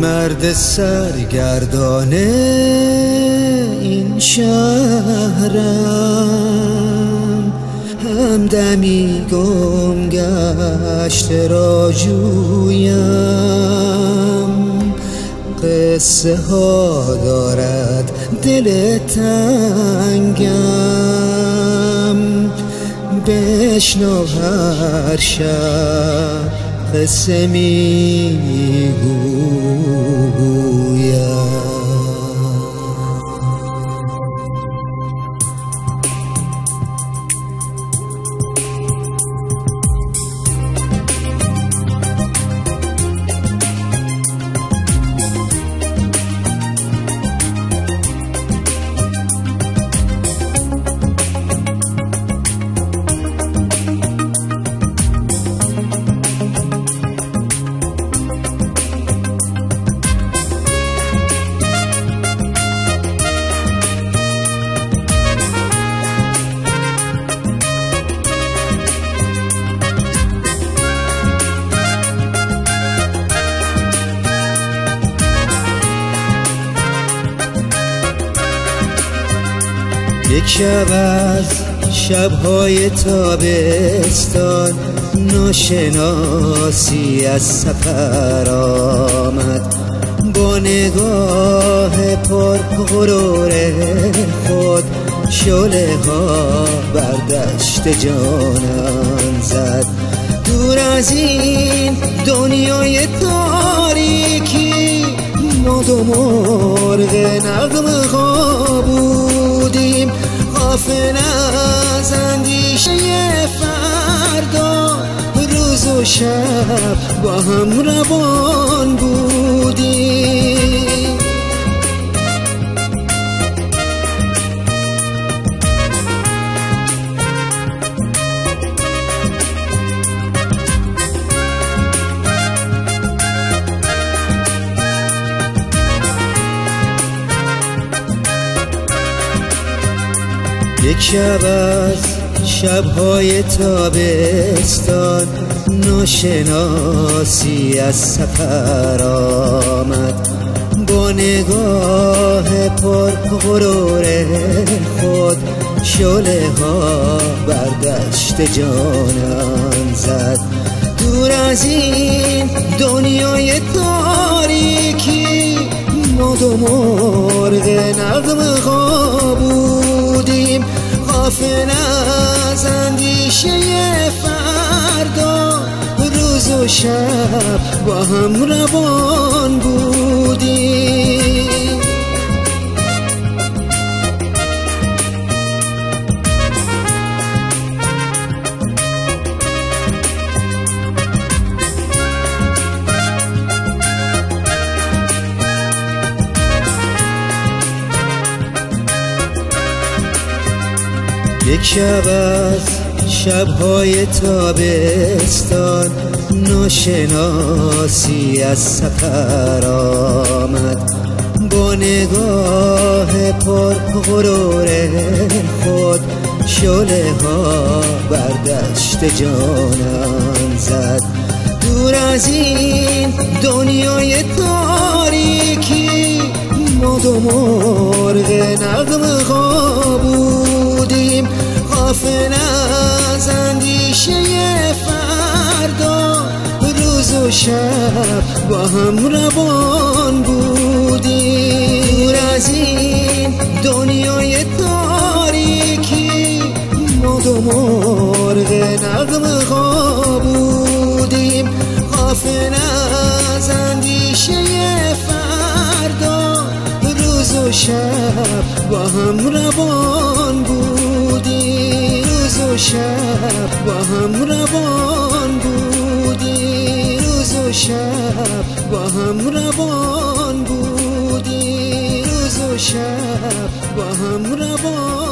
مرد سرگردان این شهرم، همدمی گم گشته را جویم. قصه ها دارد دل تنگم، بشنو هر شب قصه میگویم. یک شب از شب‌های تابستان، ناشناسی از سفر آمد. با نگاه پر غرور خود شعله ها بر دشت جانم زد. دور از این دنیای تاریکی، ما دو مرغ نغمه ها بودیم، غافل از اندیشه فردا. روز و شب با هم روان بودیم. یک شب از شب‌های تابستان، ناشناسی از سفر آمد. با نگاه پر غرور خود شعله ها بر دشت جانم زد. دور از این دنیای تاریکی، ما دو مرغ نغمه ها بودیم، غافل از اندیشه فردا. روز و شب با هم روان بودیم. یک شب از شب‌های تابستان، ناشناسی از سفر آمد. با نگاه پر غرور خود شعله ها بر دشت جانم زد. دور از این دنیای تاریکی، ما دو مرغ نغمه ها بودیم، غافل از اندیشه فردا. روز و شب با هم روان بودیم. دور از این دنیای تاریکی، ما دو مرغ نغمه ها بودیم، غافل از اندیشه فردا. روز و شب با هم روان بودیم. روز و شب با هم روان بودیم. روز و شب با هم روان بودیم. روز و شب با هم روان